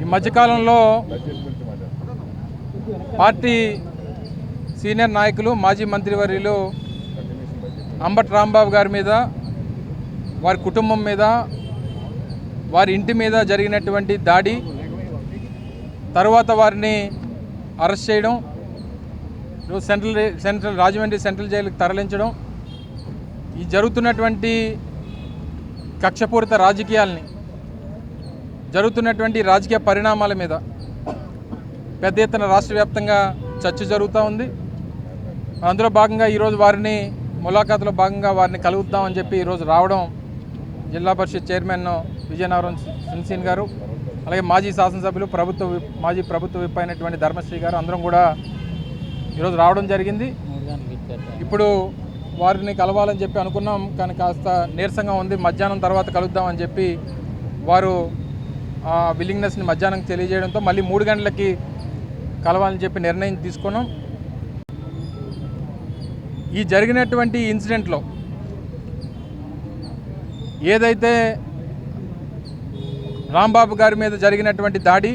ఈ మధ్యకాలంలో party senior నాయకులు మాజీ మంత్రివర్యులు అంబటి రాంబాబు గారి మీద, వారి కుటుంబం మీద, వారి ఇంటి మీద జరిగినటువంటి దాడి, తర్వాత వారిని అరెస్ట్ చేయడం, రాజమండ్రి సెంట్రల్ జైలుకి తరలించడం, ఈ జరుగుతున్నటువంటి కక్షపూరిత రాజకీయాల్ని, జరుగుతున్నటువంటి రాజకీయ పరిణామాల మీద పెద్ద ఎత్తున రాష్ట్ర వ్యాప్తంగా చర్చ జరుగుతూ ఉంది. అందులో భాగంగా ఈరోజు వారిని ములాఖాతులో భాగంగా వారిని కలుగుద్దామని చెప్పి ఈరోజు రావడం జిల్లా పరిషత్ చైర్మన్ విజయనగరం సున్సీన్ గారు, అలాగే మాజీ శాసనసభ్యులు మాజీ ప్రభుత్వ విప్ అయినటువంటి ధర్మశ్రీ గారు అందరం కూడా ఈరోజు రావడం జరిగింది. ఇప్పుడు వారిని కలవాలని చెప్పి అనుకున్నాం, కానీ కాస్త నీరసంగా ఉంది. మధ్యాహ్నం తర్వాత కలుద్దామని చెప్పి వారు విల్లింగ్నెస్ని మధ్యాహ్నం తెలియజేయడంతో మళ్ళీ 3 గంటలకి కలవాలని చెప్పి నిర్ణయం తీసుకున్నాం. ఈ జరిగినటువంటి ఇన్సిడెంట్లో ఏదైతే రాంబాబు గారి మీద జరిగినటువంటి దాడి,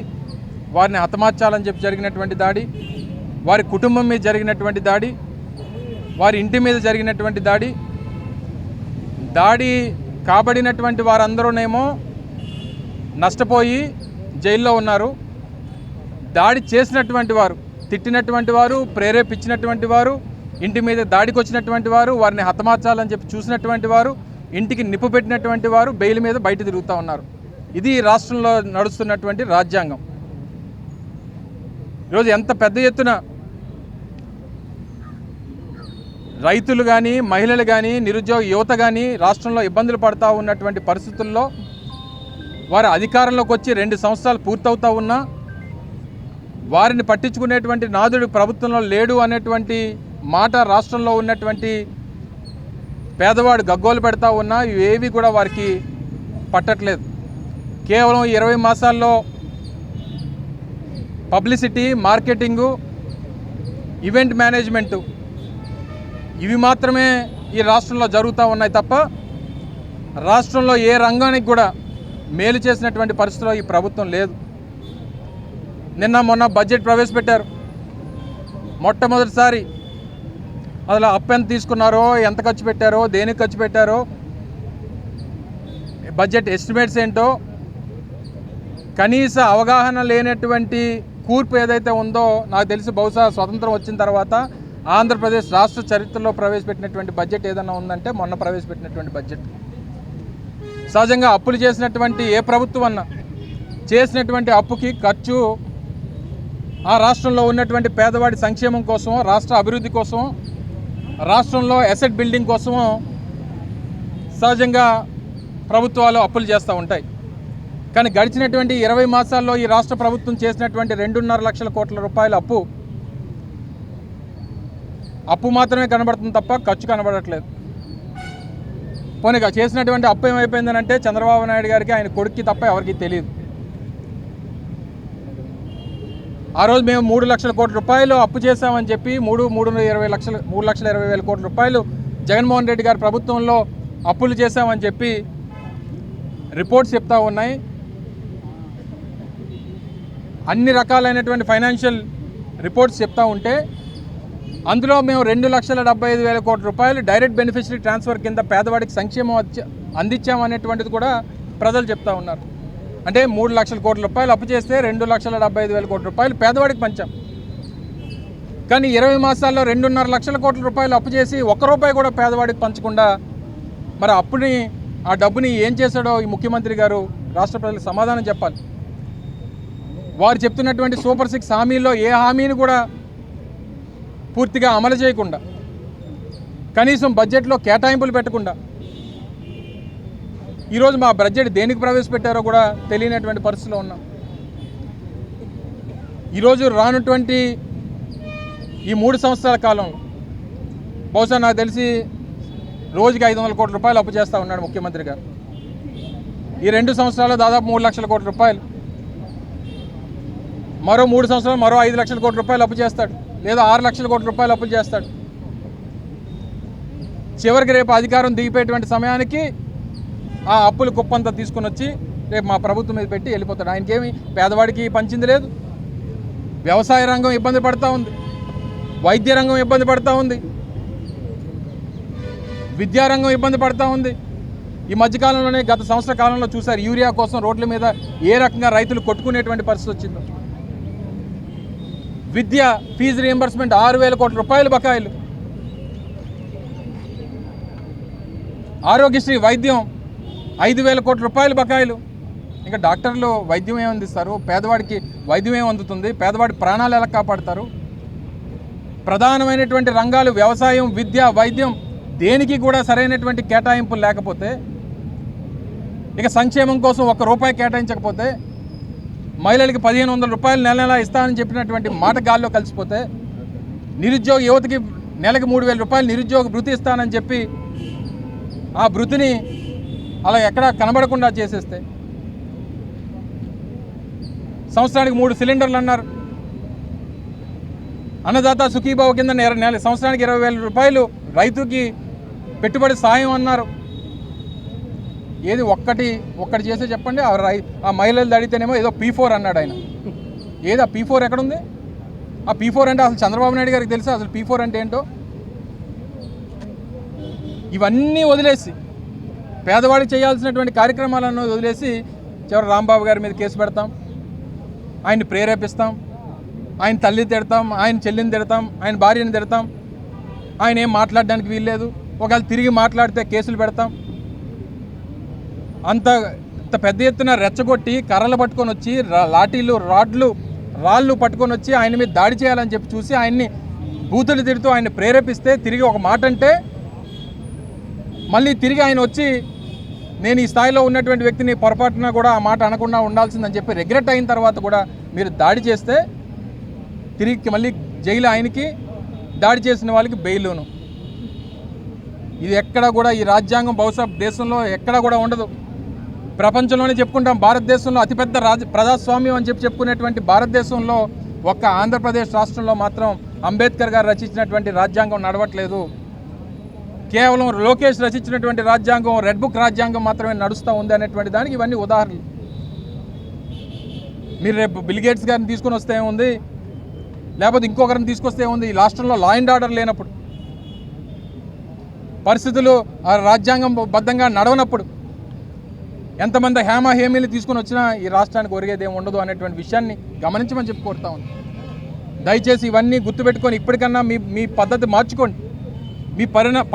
వారిని హతమార్చాలని చెప్పి జరిగినటువంటి దాడి, వారి కుటుంబం మీద జరిగినటువంటి దాడి, వారి ఇంటి మీద జరిగినటువంటి దాడి కాబడినటువంటి వారందరూనేమో నష్టపోయి జైల్లో ఉన్నారు. దాడి చేసినటువంటి వారు, తిట్టినటువంటి వారు, ప్రేరేపించినటువంటి వారు, ఇంటి మీద దాడికి వచ్చినటువంటి వారు, వారిని హతమార్చాలని చెప్పి చూసినటువంటి వారు, ఇంటికి నిప్పు పెట్టినటువంటి వారు బెయిల్ మీద బయట తిరుగుతూ ఉన్నారు. ఇది రాష్ట్రంలో నడుస్తున్నటువంటి రాజ్యాంగం. ఈరోజు ఎంత పెద్ద ఎత్తున రైతులు కానీ, మహిళలు కానీ, నిరుద్యోగ యువత కానీ రాష్ట్రంలో ఇబ్బందులు పడుతూ ఉన్నటువంటి పరిస్థితుల్లో వారు అధికారంలోకి వచ్చి 2 సంవత్సరాలు పూర్తవుతూ ఉన్నా వారిని పట్టించుకునేటువంటి నాదుడు ప్రభుత్వంలో లేడు అనేటువంటి మాట రాష్ట్రంలో ఉన్నటువంటి పేదవాడు గగ్గోలు పెడతా ఉన్నా ఇవేవి కూడా వారికి పట్టట్లేదు. కేవలం 20 మాసాల్లో పబ్లిసిటీ, మార్కెటింగు, ఈవెంట్ మేనేజ్మెంటు ఇవి మాత్రమే ఈ రాష్ట్రంలో జరుగుతూ ఉన్నాయి తప్ప రాష్ట్రంలో ఏ రంగానికి కూడా మేలు చేసినటువంటి పరిస్థితిలో ఈ ప్రభుత్వం లేదు. నిన్న మొన్న బడ్జెట్ ప్రవేశపెట్టారు. మొట్టమొదటిసారి అసలు అప్పు ఎంత తీసుకున్నారో, ఎంత ఖర్చు పెట్టారో, దేనికి ఖర్చు పెట్టారో, బడ్జెట్ ఎస్టిమేట్స్ ఏంటో కనీస అవగాహన లేనటువంటి కూర్పు ఏదైతే ఉందో నాకు తెలిసి బహుశా స్వతంత్రం వచ్చిన తర్వాత ఆంధ్రప్రదేశ్ రాష్ట్ర చరిత్రలో ప్రవేశపెట్టినటువంటి బడ్జెట్ ఏదైనా ఉందంటే మొన్న ప్రవేశపెట్టినటువంటి బడ్జెట్. సహజంగా అప్పులు చేసినటువంటి ఏ ప్రభుత్వం అన్నా చేసినటువంటి అప్పుకి ఖర్చు ఆ రాష్ట్రంలో ఉన్నటువంటి పేదవాడి సంక్షేమం కోసమో, రాష్ట్ర అభివృద్ధి కోసమో, రాష్ట్రంలో అసెట్ బిల్డింగ్ కోసమో సహజంగా ప్రభుత్వాలు అప్పులు చేస్తూ ఉంటాయి. కానీ గడిచినటువంటి 20 మాసాల్లో ఈ రాష్ట్ర ప్రభుత్వం చేసినటువంటి 2.5 లక్షల కోట్ల రూపాయల అప్పు మాత్రమే కనబడుతుంది తప్ప ఖర్చు కనబడట్లేదు. పోనీగా చేసినటువంటి అప్పు ఏమైపోయిందని అంటే చంద్రబాబు నాయుడు గారికి, ఆయన కొడుక్కి తప్ప ఎవరికి తెలియదు. ఆ రోజు మేము 3 లక్షల కోట్ల రూపాయలు అప్పు చేశామని చెప్పి 3,20,000 కోట్ల రూపాయలు జగన్మోహన్ రెడ్డి గారి ప్రభుత్వంలో అప్పులు చేశామని చెప్పి రిపోర్ట్స్ చెప్తా ఉన్నాయి. అన్ని రకాలైనటువంటి ఫైనాన్షియల్ రిపోర్ట్స్ చెప్తా ఉంటే అందులో మేము 2,75,000 కోట్ల రూపాయలు డైరెక్ట్ బెనిఫిషరీ ట్రాన్స్ఫర్ కింద పేదవాడికి సంక్షేమం అందించామనేటువంటిది కూడా ప్రజలు చెప్తా ఉన్నారు. అంటే 3 లక్షల కోట్ల రూపాయలు అప్పు చేస్తే 2,75,000 కోట్ల రూపాయలు పేదవాడికి పంచాం. కానీ 20 మాసాల్లో 2.5 లక్షల కోట్ల రూపాయలు అప్పు చేసి 1 రూపాయి కూడా పేదవాడికి పంచకుండా మరి ఆ డబ్బుని ఏం చేశాడో ఈ ముఖ్యమంత్రి గారు రాష్ట్ర ప్రజలకు సమాధానం చెప్పాలి. వారు చెప్తున్నటువంటి సూపర్ 6 హామీల్లో ఏ హామీని కూడా పూర్తిగా అమలు చేయకుండా, కనీసం బడ్జెట్లో కేటాయింపులు పెట్టకుండా ఈరోజు మా బడ్జెట్ దేనికి ప్రవేశపెట్టారో కూడా తెలియనటువంటి పరిస్థితిలో ఉన్నాం. ఈరోజు రానటువంటి ఈ 3 సంవత్సరాల కాలంలో బహుశా నాకు తెలిసి రోజుకి 500 కోట్ల రూపాయలు అప్పు చేస్తూ ఉన్నాడు ముఖ్యమంత్రి గారు. ఈ 2 సంవత్సరాల్లో దాదాపు 3 లక్షల కోట్ల రూపాయలు, మరో 3 సంవత్సరాలు మరో 5 లక్షల కోట్ల రూపాయలు అప్పు చేస్తాడు, లేదా 6 లక్షల కోట్ల రూపాయలు అప్పులు చేస్తాడు. చివరికి రేపు అధికారం దిగిపోయేటువంటి సమయానికి ఆ అప్పులు కుప్పంతా తీసుకుని వచ్చి రేపు మా ప్రభుత్వం మీద పెట్టి వెళ్ళిపోతాడు. ఆయనకేమి పేదవాడికి పంచింది లేదు. వ్యవసాయ రంగం ఇబ్బంది పడుతూ ఉంది, వైద్య రంగం ఇబ్బంది పడుతూ ఉంది, విద్యారంగం ఇబ్బంది పడుతూ ఉంది. ఈ మధ్యకాలంలోనే గత సంవత్సర కాలంలో చూశారు యూరియా కోసం రోడ్ల మీద ఏ రకంగా రైతులు కొట్టుకునేటువంటి పరిస్థితి వచ్చిందో. విద్య ఫీజు రీయింబర్స్మెంట్ 6,000 కోట్ల రూపాయలు బకాయిలు. ఆరోగ్యశ్రీ వైద్యం 5,000 కోట్ల రూపాయలు బకాయిలు. ఇంకా డాక్టర్లు వైద్యం ఏమి అందిస్తారు? పేదవాడికి వైద్యం ఏమి అందుతుంది? పేదవాడి ప్రాణాలు ఎలా కాపాడతారు? ప్రధానమైనటువంటి రంగాలు వ్యవసాయం, విద్య, వైద్యం దేనికి కూడా సరైనటువంటి కేటాయింపులు లేకపోతే, ఇక సంక్షేమం కోసం ₹1 కేటాయించకపోతే, మహిళలకి 1,500 రూపాయలు నెల నెలా ఇస్తానని చెప్పినటువంటి మాట గాల్లో కలిసిపోతే, నిరుద్యోగ యువతకి నెలకి 3,000 రూపాయలు నిరుద్యోగ భృతి ఇస్తానని చెప్పి ఆ భృతిని అలా ఎక్కడా కనబడకుండా చేసేస్తే, సంవత్సరానికి 3 సిలిండర్లు అన్నారు. అన్నదాత సుఖీభావ కింద సంవత్సరానికి 20,000 రూపాయలు రైతుకి పెట్టుబడి సాయం అన్నారు. ఏది ఒక్కటి చేస్తే చెప్పండి. ఆ మహిళలు అడిగితేనేమో ఏదో P4 అన్నాడు ఆయన. ఏది ఆ P4 ఎక్కడుంది? ఆ P4 అంటే అసలు చంద్రబాబు నాయుడు గారికి తెలుసా అసలు P4 అంటే ఏంటో? ఇవన్నీ వదిలేసి, పేదవాడికి చేయాల్సినటువంటి కార్యక్రమాలను వదిలేసి చివరి రాంబాబు గారి మీద కేసు పెడతాం, ఆయన్ని ప్రేరేపిస్తాం, ఆయన తల్లిని తిడతాం, ఆయన చెల్లిని తిడతాం, ఆయన భార్యని తిడతాం, ఆయన ఏం మాట్లాడడానికి వీల్లేదు, ఒకవేళ తిరిగి మాట్లాడితే కేసులు పెడతాం. అంత పెద్ద ఎత్తున రెచ్చగొట్టి కర్రలు పట్టుకొని వచ్చి లాఠీలు, రాళ్ళు పట్టుకొని వచ్చి ఆయన మీద దాడి చేయాలని చెప్పి చూసి ఆయన్ని బూతులు తిడుతూ ఆయన్ని ప్రేరేపిస్తే, తిరిగి ఒక మాట అంటే మళ్ళీ తిరిగి ఆయన వచ్చి నేను ఈ స్థాయిలో ఉన్నటువంటి వ్యక్తిని పొరపాటున కూడా ఆ మాట అనకుండా ఉండాల్సిందని చెప్పి రిగ్రెట్ అయిన తర్వాత కూడా మీరు దాడి చేస్తే తిరిగి మళ్ళీ జైలు ఆయనకి, దాడి చేసిన వాళ్ళకి బెయిల్ను. ఇది ఎక్కడ కూడా ఈ రాజ్యాంగం బహుశా దేశంలో ఎక్కడ కూడా ఉండదు. ప్రపంచంలోనే చెప్పుకుంటాం భారతదేశంలో అతిపెద్ద ప్రజాస్వామ్యం అని చెప్పుకునేటువంటి భారతదేశంలో ఒక్క ఆంధ్రప్రదేశ్ రాష్ట్రంలో మాత్రం అంబేద్కర్ గారు రచించినటువంటి రాజ్యాంగం నడవట్లేదు. కేవలం లోకేష్ రచించినటువంటి రాజ్యాంగం, రెడ్ బుక్ రాజ్యాంగం మాత్రమే నడుస్తూ ఉంది అనేటువంటి దానికి ఇవన్నీ ఉదాహరణలు. మీరు రేపు బిల్ గేట్స్ గారిని తీసుకొని వస్తే ఏముంది, లేకపోతే ఇంకొకరిని తీసుకొస్తే ఏముంది? ఈ రాష్ట్రంలో లా అండ్ ఆర్డర్ లేనప్పుడు, పరిస్థితులు రాజ్యాంగం బద్ధంగా నడవనప్పుడు ఎంతమంది హేమీలు తీసుకొని వచ్చినా ఈ రాష్ట్రానికి ఒరిగేది ఏమి ఉండదు అనేటువంటి విషయాన్ని గమనించమని చెప్పి కోరుతా ఉంది. దయచేసి ఇవన్నీ గుర్తుపెట్టుకొని ఇప్పటికన్నా మీ పద్ధతి మార్చుకోండి, మీ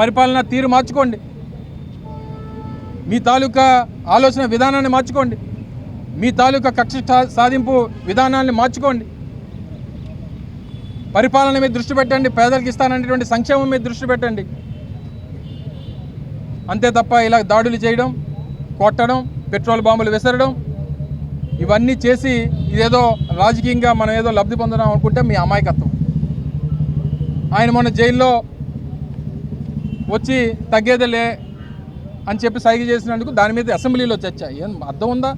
పరిపాలన తీరు మార్చుకోండి, మీ తాలూకా ఆలోచన విధానాన్ని మార్చుకోండి, మీ తాలూకా కక్ష సాధింపు విధానాన్ని మార్చుకోండి. పరిపాలన మీద దృష్టి పెట్టండి, పేదలకు ఇస్తాననేటువంటి సంక్షేమం మీద దృష్టి పెట్టండి. అంతే తప్ప ఇలా దాడులు చేయడం, కొట్టడం, పెట్రోల్ బాంబులు విసరడం, ఇవన్నీ చేసి ఇదేదో రాజకీయంగా మనం ఏదో లబ్ధి పొందడం అనుకుంటే మీ అమాయకత్వం. ఆయన మొన్న జైల్లో వచ్చి తగ్గేదేలే అని చెప్పి సైగ చేసినందుకు దాని మీద అసెంబ్లీలో చర్చ. ఏం అర్థం ఉందా?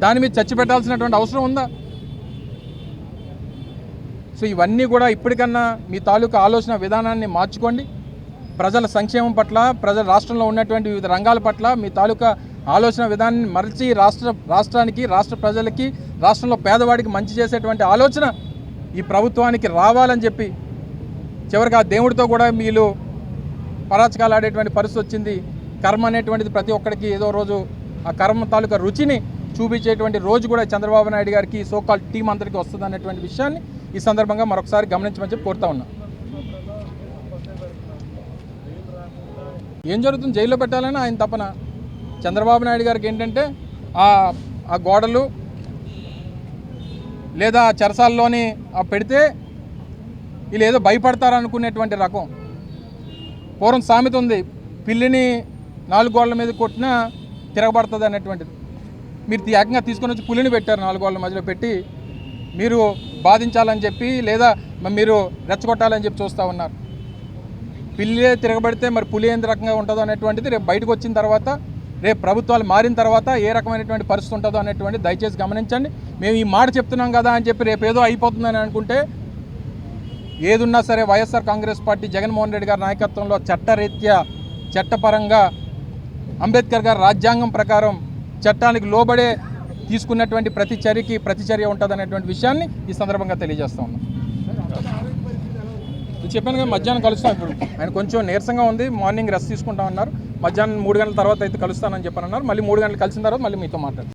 దాని మీద చర్చ పెట్టాల్సినటువంటి అవసరం ఉందా? సో ఇవన్నీ కూడా ఇప్పటికన్నా మీ తాలూకా ఆలోచన విధానాన్ని మార్చుకోండి. ప్రజల సంక్షేమం పట్ల, రాష్ట్రంలో ఉన్నటువంటి వివిధ రంగాల పట్ల మీ తాలూకా ఆలోచన విధానాన్ని మరచి రాష్ట్రానికి, రాష్ట్ర ప్రజలకి, రాష్ట్రంలో పేదవాడికి మంచి చేసేటువంటి ఆలోచన ఈ ప్రభుత్వానికి రావాలని చెప్పి, చివరికి ఆ దేవుడితో కూడా మీరు పరాచకాలు ఆడేటువంటి పరిస్థితి వచ్చింది. కర్మ అనేటువంటిది ప్రతి ఒక్కరికి ఏదో రోజు ఆ కర్మ తాలూకా రుచిని చూపించేటువంటి రోజు కూడా చంద్రబాబు నాయుడు గారికి, సోకాల్ టీం అందరికీ వస్తుంది అనేటువంటి విషయాన్ని ఈ సందర్భంగా మరొకసారి గమనించమని చెప్పి కోరుతా ఉన్నా. ఏం జరుగుతుంది? జైల్లో పెట్టాలని ఆయన తపన. చంద్రబాబు నాయుడు గారికి ఏంటంటే ఆ గోడలు లేదా చెరసాల్లోని పెడితే వీళ్ళు ఏదో భయపడతారనుకునేటువంటి రకం. పూర్వం సామెత ఉంది, పిల్లిని 4 గోడల మీద కొట్టినా తిరగబడుతుంది అనేటువంటిది. మీరు ఏకంగా తీసుకొని వచ్చి పులిని పెట్టారు 4 గోడల మధ్యలో పెట్టి, మీరు బాధించాలని చెప్పి లేదా మీరు రెచ్చగొట్టాలని చెప్పి చూస్తూ ఉన్నారు. పిల్లే తిరగబడితే మరి పులి ఎంత రకంగా ఉంటుందో అనేటువంటిది రేపు బయటకు వచ్చిన తర్వాత, రేపు ప్రభుత్వాలు మారిన తర్వాత ఏ రకమైనటువంటి పరిస్థితి ఉంటుందో అనేటువంటి దయచేసి గమనించండి. మేము ఈ మాట చెప్తున్నాం కదా అని చెప్పి రేపు ఏదో అయిపోతుందని అనుకుంటే, ఏదున్నా సరే వైఎస్ఆర్ కాంగ్రెస్ పార్టీ జగన్మోహన్ రెడ్డి గారి నాయకత్వంలో చట్టరీత్యా, చట్టపరంగా అంబేద్కర్ గారు రాజ్యాంగం ప్రకారం చట్టానికి లోబడే తీసుకున్నటువంటి ప్రతి చర్య ఉంటుందనేటువంటి విషయాన్ని ఈ సందర్భంగా తెలియజేస్తూ ఉన్నాం. చెప్పాను కదా, మధ్యాహ్నం కలుస్తాం. ఇప్పుడు ఆయన కొంచెం నీరసంగా ఉంది, మార్నింగ్ రెస్ట్ తీసుకుంటామన్నారు. మధ్యాహ్నం 3 గంటల తర్వాత అయితే కలుస్తానని చెప్పానన్నారు. మళ్ళీ 3 గంటలు కలిసిన తర్వాత మళ్ళీ మీతో మాట్లాడతాను.